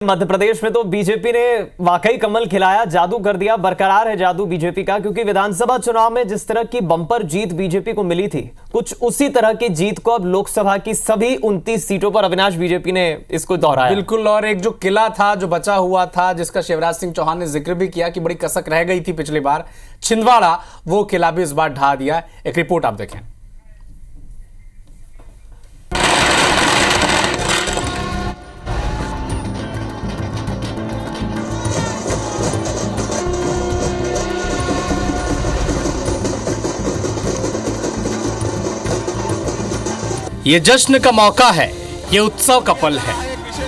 मध्य प्रदेश में तो बीजेपी ने वाकई कमल खिलाया, जादू कर दिया। बरकरार है जादू बीजेपी का, क्योंकि विधानसभा चुनाव में जिस तरह की बम्पर जीत बीजेपी को मिली थी, कुछ उसी तरह की जीत को अब लोकसभा की सभी 29 सीटों पर अविनाश बीजेपी ने इसको दोहराया। बिल्कुल। और एक जो किला था जो बचा हुआ था, जिसका शिवराज सिंह चौहान ने जिक्र भी किया कि बड़ी कसक रह गई थी पिछली बार, छिंदवाड़ा, वो किला भी इस बार ढा दिया। एक रिपोर्ट आप देखें। ये जश्न का मौका है, ये उत्सव का पल है।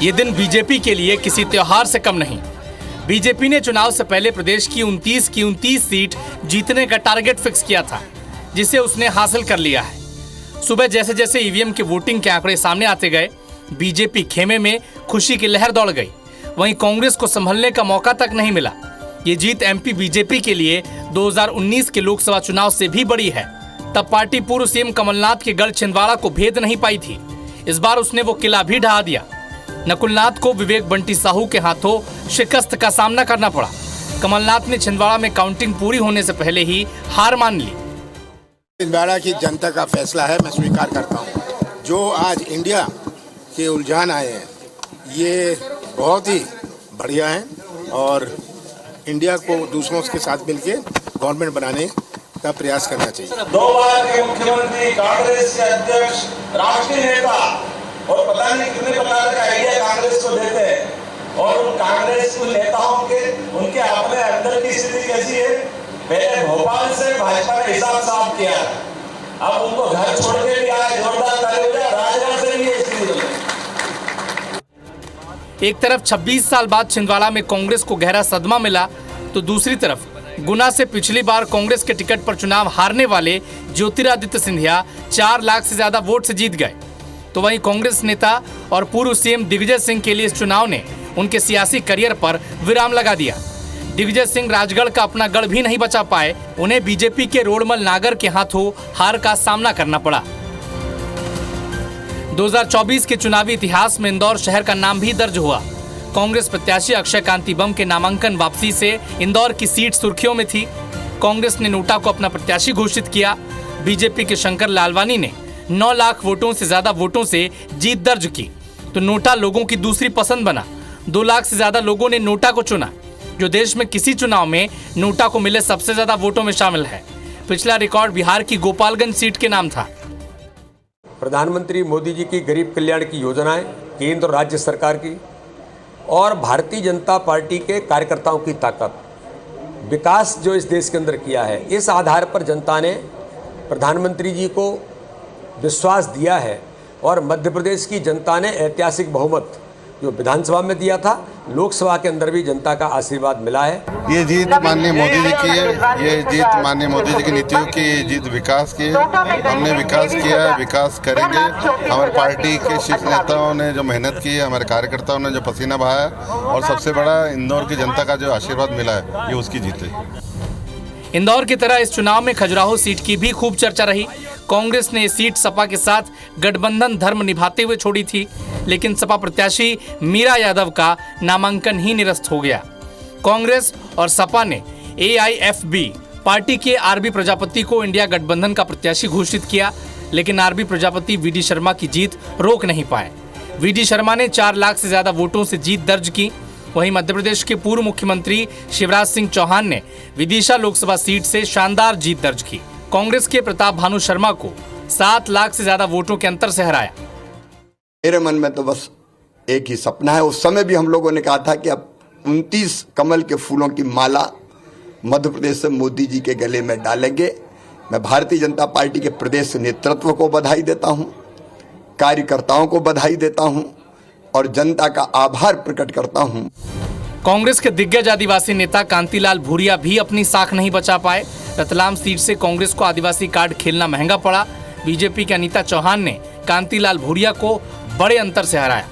ये दिन बीजेपी के लिए किसी त्योहार से कम नहीं। बीजेपी ने चुनाव से पहले प्रदेश की 29 सीट जीतने का टारगेट फिक्स किया था, जिसे उसने हासिल कर लिया है। सुबह जैसे जैसे ईवीएम के वोटिंग के आंकड़े सामने आते गए, बीजेपी खेमे में खुशी की लहर दौड़ गई। वहीं कांग्रेस को संभलने का मौका तक नहीं मिला। ये जीत एमपी बीजेपी के लिए 2019 के लोकसभा चुनाव से भी बड़ी है। तब पार्टी पूर्व सीएम कमलनाथ के गढ़ छिंदवाड़ा को भेद नहीं पाई थी। इस बार उसने वो किला भी ढहा दिया। नकुलनाथ को विवेक बंटी साहू के हाथों शिकस्त का सामना करना पड़ा। कमलनाथ ने छिंदवाड़ा में काउंटिंग पूरी होने से पहले ही हार मान ली। छिंदवाड़ा की जनता का फैसला है, मैं स्वीकार करता हूँ। जो आज इंडिया के उलझान आए हैं, ये बहुत ही बढ़िया है और इंडिया को दूसरों के साथ मिलकर गवर्नमेंट बनाने का प्रयास करना चाहिए। 2 बार के मुख्यमंत्री, कांग्रेस के अध्यक्ष, राष्ट्रीय नेता, और पता नहीं कितने प्रकार का आइडिया कांग्रेस को देते हैं। और उन कांग्रेस के नेताओं के उनके अपने अंदर की स्थिति कैसी है? पहले भोपाल से भाजपा ने हिसाब साफ किया, अब उनको घर छोड़ के भी आए, जोरदार ताली बजाओ, राजगढ़ से भी ये स्थिति। एक तरफ 26 साल बाद छिंदवाड़ा में कांग्रेस को गहरा सदमा मिला, तो दूसरी तरफ गुना से पिछली बार कांग्रेस के टिकट पर चुनाव हारने वाले ज्योतिरादित्य सिंधिया 4 लाख से ज्यादा वोट से जीत गए। तो वहीं कांग्रेस नेता और पूर्व सीएम दिग्विजय सिंह के लिए इस चुनाव ने उनके सियासी करियर पर विराम लगा दिया। दिग्विजय सिंह राजगढ़ का अपना गढ़ भी नहीं बचा पाए। उन्हें बीजेपी के रोडमल नागर के हाथों हार का सामना करना पड़ा। 2024 के चुनावी इतिहास में इंदौर शहर का नाम भी दर्ज हुआ। कांग्रेस प्रत्याशी अक्षय कांति बम के नामांकन वापसी से इंदौर की सीट सुर्खियों में थी। कांग्रेस ने नोटा को अपना प्रत्याशी घोषित किया। बीजेपी के शंकर लालवानी ने 9 लाख वोटों से ज्यादा वोटों से जीत दर्ज की, तो नोटा लोगों की दूसरी पसंद बना। 2 लाख से ज्यादा लोगों ने नोटा को चुना, जो देश में किसी चुनाव में नोटा को मिले सबसे ज्यादा वोटों में शामिल है। पिछला रिकॉर्ड बिहार की गोपालगंज सीट के नाम था। प्रधानमंत्री मोदी जी की गरीब कल्याण की योजनाएं, केंद्र और राज्य सरकार की, और भारतीय जनता पार्टी के कार्यकर्ताओं की ताकत, विकास जो इस देश के अंदर किया है, इस आधार पर जनता ने प्रधानमंत्री जी को विश्वास दिया है। और मध्य प्रदेश की जनता ने ऐतिहासिक बहुमत जो विधानसभा में दिया था, लोकसभा के अंदर भी जनता का आशीर्वाद मिला है। ये जीत माननीय मोदी जी की है, ये जीत माननीय मोदी जी की नीतियों की, ये जीत विकास की है। हमने विकास किया है, विकास करेंगे। हमारी पार्टी के शीर्ष नेताओं ने जो मेहनत की है, हमारे कार्यकर्ताओं ने जो पसीना बहाया, और सबसे बड़ा इंदौर की जनता का जो आशीर्वाद मिला है, ये उसकी जीत है। इंदौर की तरह इस चुनाव में खजुराहो सीट की भी खूब चर्चा रही। कांग्रेस ने सीट सपा के साथ गठबंधन धर्म निभाते हुए छोड़ी थी, लेकिन सपा प्रत्याशी मीरा यादव का नामांकन ही निरस्त हो गया। कांग्रेस और सपा ने AIFB पार्टी के आरबी प्रजापति को इंडिया गठबंधन का प्रत्याशी घोषित किया, लेकिन आरबी प्रजापति VD शर्मा की जीत रोक नहीं पाए। VD शर्मा ने 4 लाख से ज्यादा वोटों से जीत दर्ज की। वहीं मध्य प्रदेश के पूर्व मुख्यमंत्री शिवराज सिंह चौहान ने विदिशा लोकसभा सीट से शानदार जीत दर्ज की। कांग्रेस के प्रताप भानु शर्मा को 7 लाख से ज्यादा वोटों के अंतर से हराया। मेरे मन में तो बस एक ही सपना है। उस समय भी हम लोगों ने कहा था कि अब 29 कमल के फूलों की माला मध्य प्रदेश से मोदी जी के गले में डालेंगे। मैं भारतीय जनता पार्टी के प्रदेश नेतृत्व को बधाई देता हूं, कार्यकर्ताओं को बधाई देता हूं और जनता का आभार प्रकट करता हूं। कांग्रेस के दिग्गज आदिवासी नेता कांतिलाल भूरिया भी अपनी साख नहीं बचा पाए। रतलाम सीट से कांग्रेस को आदिवासी कार्ड खेलना महंगा पड़ा। बीजेपी के अनीता चौहान ने कांतिलाल भूरिया को बड़े अंतर से हराया।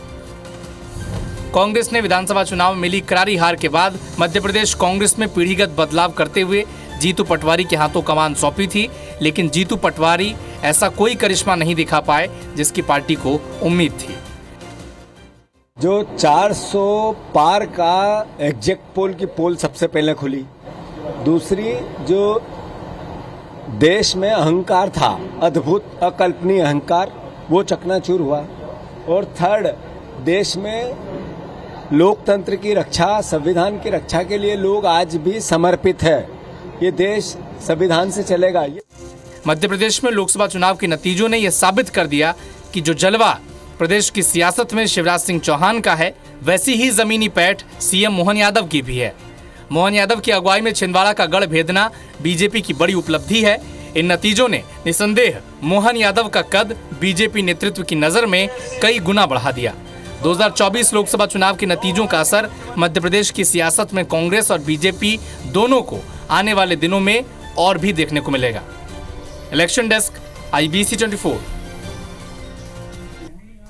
कांग्रेस ने विधानसभा चुनाव में मिली करारी हार के बाद मध्य प्रदेश कांग्रेस में पीढ़ीगत बदलाव करते हुए जीतू पटवारी के हाथों कमान सौंपी थी, लेकिन जीतू पटवारी ऐसा कोई करिश्मा नहीं दिखा पाए जिसकी पार्टी को उम्मीद थी। जो 400 पार का एग्जैक्ट पोल की पोल सबसे पहले खुली। दूसरी, जो देश में अहंकार था, अद्भुत अकल्पनीय अहंकार, वो चकनाचूर हुआ। और थर्ड, देश में लोकतंत्र की रक्षा, संविधान की रक्षा के लिए लोग आज भी समर्पित है। ये देश संविधान से चलेगा। मध्य प्रदेश में लोकसभा चुनाव के नतीजों ने यह साबित कर दिया कि जो जलवा प्रदेश की सियासत में शिवराज सिंह चौहान का है, वैसी ही जमीनी पैठ सीएम मोहन यादव की भी है। मोहन यादव की अगुवाई में छिंदवाड़ा का गढ़ भेदना बीजेपी की बड़ी उपलब्धि है। इन नतीजों ने निसंदेह मोहन यादव का कद बीजेपी नेतृत्व की नजर में कई गुना बढ़ा दिया। 2024 लोकसभा चुनाव के नतीजों का असर मध्य प्रदेश की सियासत में कांग्रेस और बीजेपी दोनों को आने वाले दिनों में और भी देखने को मिलेगा। Election desk, IBC 24।